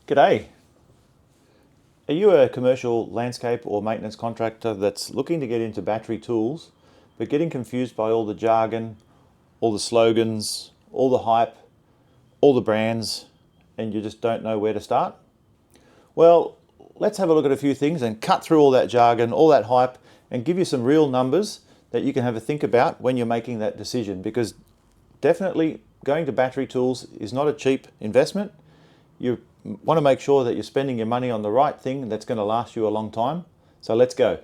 G'day. Are you a commercial landscape or maintenance contractor that's looking to get into battery tools, but getting confused by all the jargon, all the slogans, all the hype, all the brands, and you just don't know where to start? Well, let's have a look at a few things and cut through all that jargon, all that hype, and give you some real numbers that you can have a think about when you're making that decision, because definitely going to battery tools is not a cheap investment. You want to make sure that you're spending your money on the right thing that's going to last you a long time. So let's go.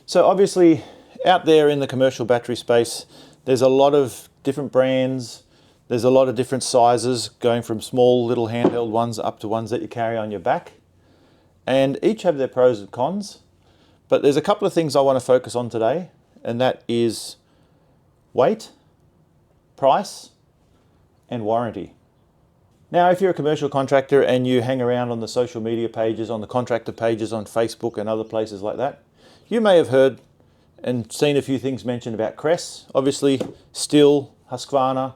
So obviously out there in the commercial battery space, there's a lot of different brands. There's a lot of different sizes, going from small little handheld ones up to ones that you carry on your back. And each have their pros and cons. But there's a couple of things I want to focus on today, and that is weight, price, and warranty. Now, if you're a commercial contractor and you hang around on the social media pages, on the contractor pages on Facebook and other places like that, you may have heard and seen a few things mentioned about Kress. Obviously, Stihl, Husqvarna,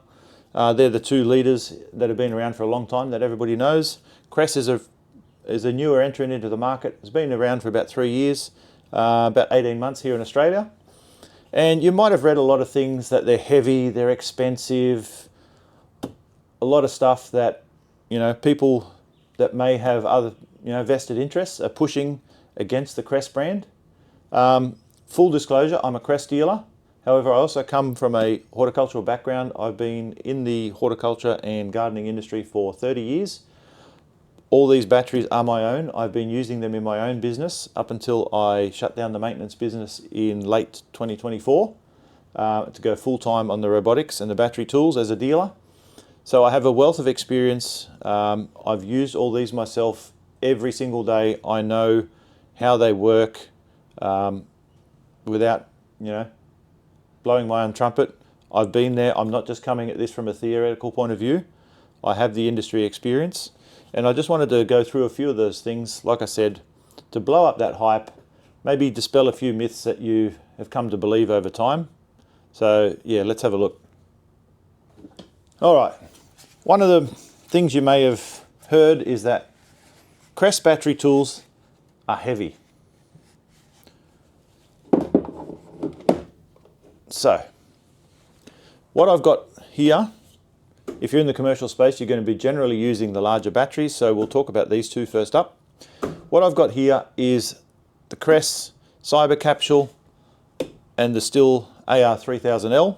they're the two leaders that have been around for a long time that everybody knows. Kress is a newer entrant into the market. It's been around for about 3 years, about 18 months here in Australia. And you might have read a lot of things that they're heavy, they're expensive, a lot of stuff that people that may have other vested interests are pushing against the Kress brand. Full disclosure, I'm a Kress dealer. However, I also come from a horticultural background. I've been in the horticulture and gardening industry for 30 years. All these batteries are my own. I've been using them in my own business up until I shut down the maintenance business in late 2024 to go full-time on the robotics and the battery tools as a dealer. So I have a wealth of experience. I've used all these myself every single day. I know how they work without, blowing my own trumpet. I've been there. I'm not just coming at this from a theoretical point of view. I have the industry experience. And I just wanted to go through a few of those things, like I said, to blow up that hype, maybe dispel a few myths that you have come to believe over time. So yeah, let's have a look. All right. One of the things you may have heard is that Kress battery tools are heavy. So, what I've got here, if you're in the commercial space, you're going to be generally using the larger batteries, so we'll talk about these two first up. What I've got here is the Kress Cyber Capsule and the Stihl AR3000L.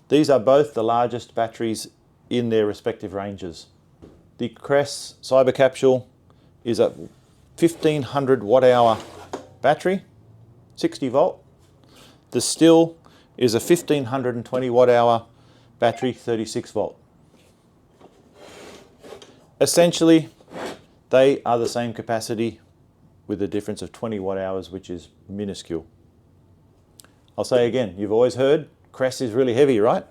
These are both the largest batteries in their respective ranges. The Kress Cyber Capsule is a 1500 watt hour battery, 60 volt. The Stihl is a 1520 watt hour battery, 36 volt. Essentially, they are the same capacity with a difference of 20 watt hours, which is minuscule. I'll say again, you've always heard Kress is really heavy, right?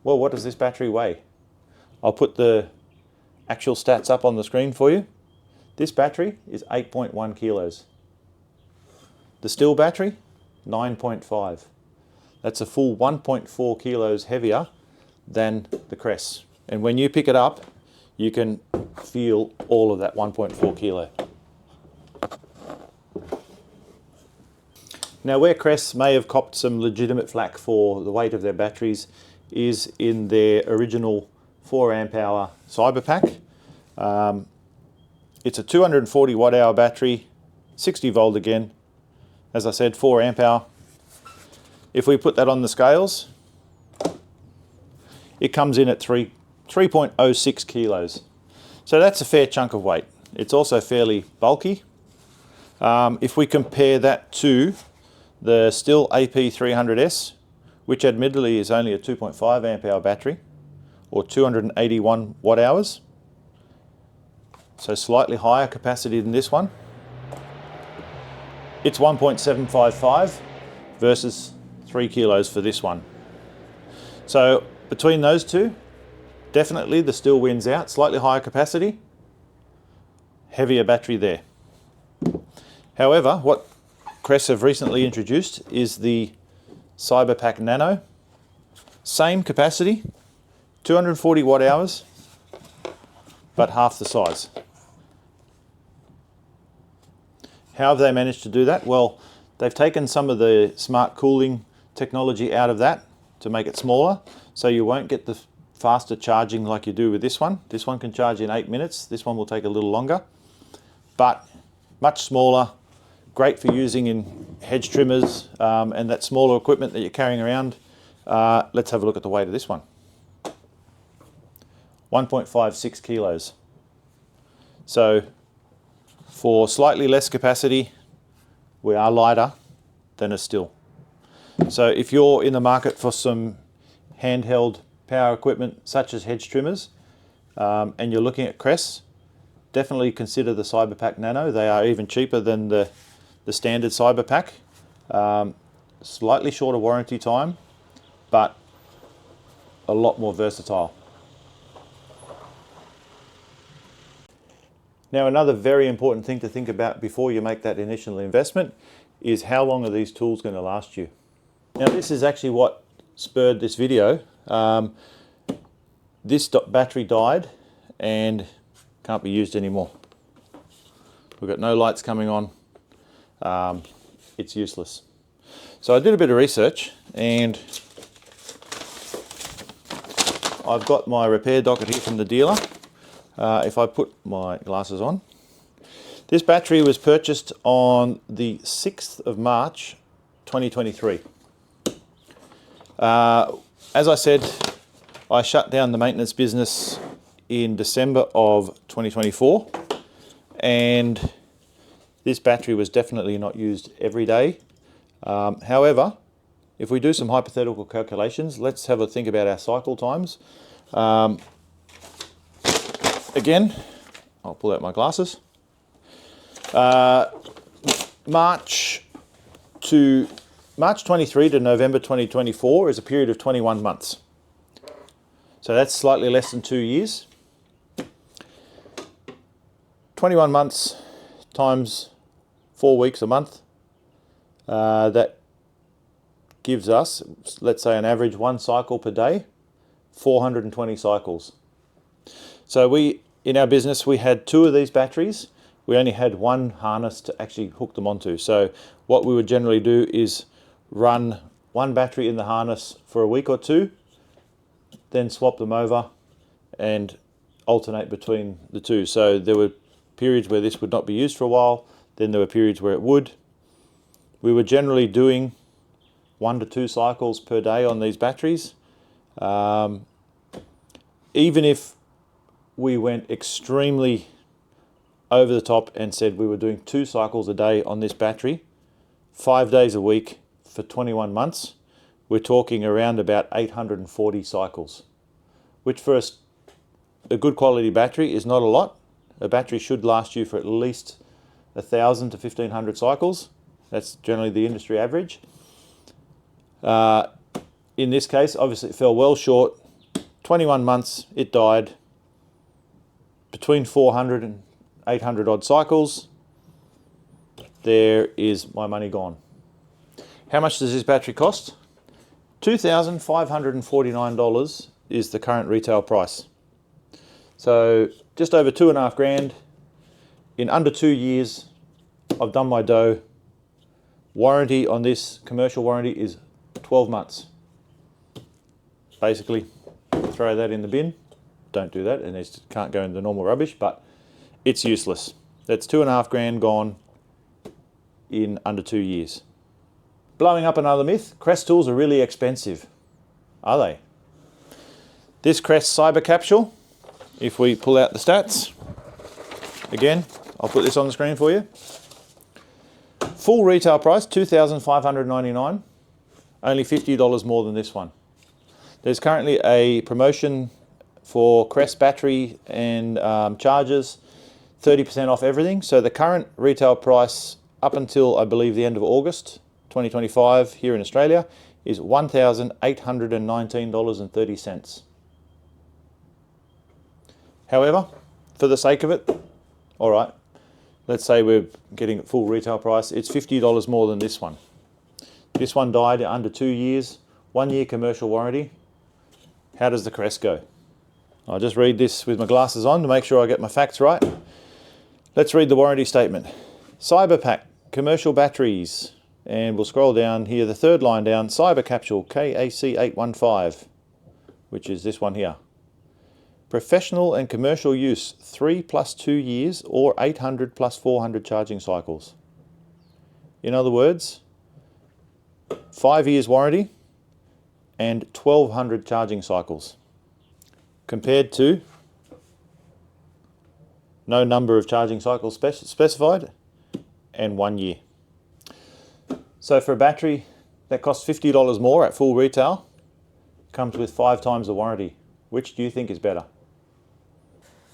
Well, what does this battery weigh? I'll put the actual stats up on the screen for you. This battery is 8.1 kilos. The Stihl battery, 9.5. That's a full 1.4 kilos heavier than the Kress. And when you pick it up, you can feel all of that 1.4 kilo. Now, where Kress may have copped some legitimate flack for the weight of their batteries is in their original 4 amp hour Cyber Pack. It's a 240 watt hour battery, 60 volt again. As I said, 4 amp hour. If we put that on the scales, it comes in at 3.06 kilos. So that's a fair chunk of weight. It's also fairly bulky. If we compare that to the Stihl AP300S, which admittedly is only a 2.5 amp hour battery, or 281 watt hours, so slightly higher capacity than this one. It's 1.755 versus 3 kilos for this one. So between those two, definitely the Stihl wins out. Slightly higher capacity, heavier battery there. However, what Kress have recently introduced is the Cyber Pack Nano. Same capacity, 240 watt hours, but half the size. How have they managed to do that? Well, they've taken some of the smart cooling technology out of that to make it smaller, so you won't get the faster charging like you do with this one. This one can charge in 8 minutes. This one will take a little longer, but much smaller, great for using in hedge trimmers and that smaller equipment that you're carrying around. Let's have a look at the weight of this one. 1.56 kilos. So for slightly less capacity, we are lighter than a still. So if you're in the market for some handheld power equipment such as hedge trimmers and you're looking at Kress, definitely consider the Cyberpack Nano. They are even cheaper than the standard Cyberpack. Slightly shorter warranty time, but a lot more versatile. Now, another very important thing to think about before you make that initial investment is how long are these tools going to last you? Now, this is actually what spurred this video. This battery died and can't be used anymore. We've got no lights coming on. It's useless. So I did a bit of research and I've got my repair docket here from the dealer. If I put my glasses on, this battery was purchased on the 6th of March 2023. As I said, I shut down the maintenance business in December of 2024, and this battery was definitely not used every day. However, if we do some hypothetical calculations, let's have a think about our cycle times. Again, I'll pull out my glasses. March 23 to November 2024 is a period of 21 months. So that's slightly less than 2 years. 21 months times 4 weeks a month. That gives us, let's say, an average 1 cycle per day, 420 cycles. So in our business, we had 2 of these batteries. We only had 1 harness to actually hook them onto. So what we would generally do is run 1 battery in the harness for a week or 2, then swap them over and alternate between the 2. So there were periods where this would not be used for a while, then there were periods where it would. We were generally doing 1 to 2 cycles per day on these batteries. Even if we went extremely over the top and said we were doing 2 cycles a day on this battery, 5 days a week for 21 months, we're talking around about 840 cycles, which for a good quality battery is not a lot. A battery should last you for at least 1,000 to 1,500 cycles. That's generally the industry average. In this case, obviously it fell well short. 21 months, it died. Between 400 and 800 odd cycles, there is my money gone. How much does this battery cost? $2,549 is the current retail price. So just over 2.5 grand. In under 2 years, I've done my dough. Warranty on this, commercial warranty, is 12 months. Basically, throw that in the bin. Don't do that, and it can't go in the normal rubbish, but it's useless. That's 2.5 grand gone in under 2 years. Blowing up another myth, Kress tools are really expensive. Are they? This Kress Cyber Capsule, if we pull out the stats, again, I'll put this on the screen for you. Full retail price, $2,599, only $50 more than this one. There's currently a promotion for Kress battery and chargers, 30% off everything. So the current retail price up until, I believe, the end of August 2025 here in Australia is $1,819.30. However, for the sake of it, all right, let's say we're getting full retail price, it's $50 more than this one. This one died in under 2 years, 1 year commercial warranty. How does the Kress go? I'll just read this with my glasses on to make sure I get my facts right. Let's read the warranty statement. Cyberpack commercial batteries. And we'll scroll down here, the third line down, Cyber Capsule KAC815, which is this one here. Professional and commercial use, 3 + 2 years or 800 + 400 charging cycles. In other words, 5 years warranty and 1200 charging cycles, compared to no number of charging cycles specified and 1 year. So for a battery that costs $50 more at full retail, comes with 5 times the warranty. Which do you think is better?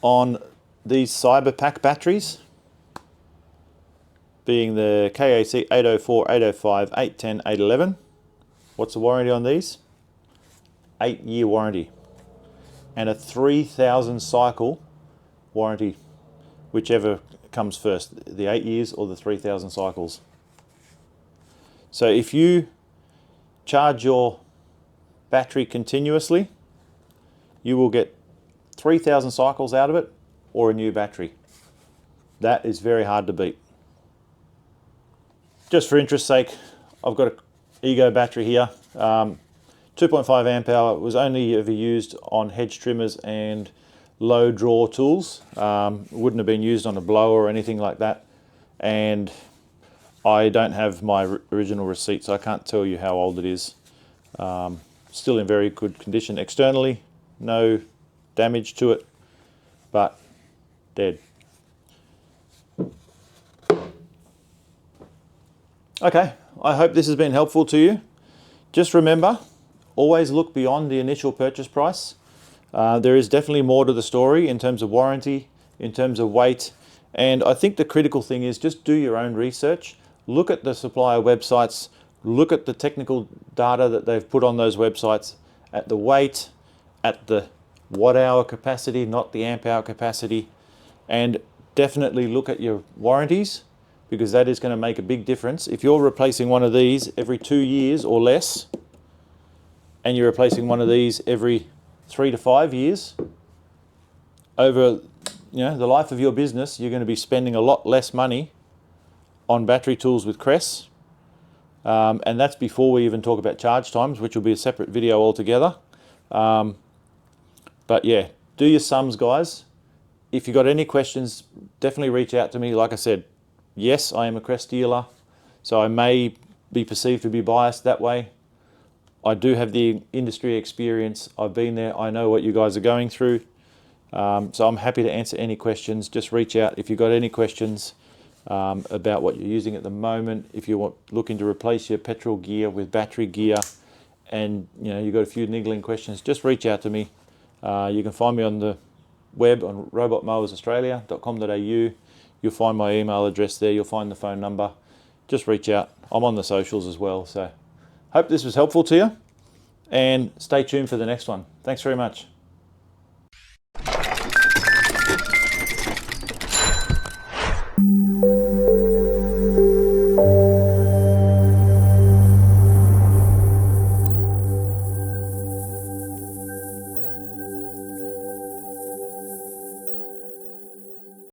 On these Cyber Pack batteries, being the KAC 804, 805, 810, 811, what's the warranty on these? 8-year warranty and a 3,000 cycle warranty, whichever comes first, the 8 years or the 3,000 cycles. So if you charge your battery continuously, you will get 3,000 cycles out of it or a new battery. That is very hard to beat. Just for interest's sake, I've got an Ego battery here. 2.5 amp hour, was only ever used on hedge trimmers and low draw tools. Wouldn't have been used on a blower or anything like that. And I don't have my original receipt, so I can't tell you how old it is. Still in very good condition externally, no damage to it, but dead. Okay, I hope this has been helpful to you. Just remember, always look beyond the initial purchase price. There is definitely more to the story in terms of warranty, in terms of weight, and I think the critical thing is just do your own research. Look at the supplier websites, look at the technical data that they've put on those websites, at the weight, at the watt-hour capacity, not the amp-hour capacity, and definitely look at your warranties, because that is going to make a big difference. If you're replacing one of these every 2 years or less, and you're replacing one of these every 3 to 5 years, over the life of your business, you're going to be spending a lot less money on battery tools with Kress, and that's before we even talk about charge times, which will be a separate video altogether. But yeah, do your sums, guys. If you've got any questions, definitely reach out to me. Like I said, yes, I am a Kress dealer, so I may be perceived to be biased that way. I do have the industry experience. I've been there. I know what you guys are going through. So I'm happy to answer any questions. Just reach out if you've got any questions about what you're using at the moment. If you're looking to replace your petrol gear with battery gear, and you've got a few niggling questions, just reach out to me. You can find me on the web on robotmowersaustralia.com.au. You'll find my email address there. You'll find the phone number. Just reach out. I'm on the socials as well. So hope this was helpful to you, and stay tuned for the next one. Thanks very much.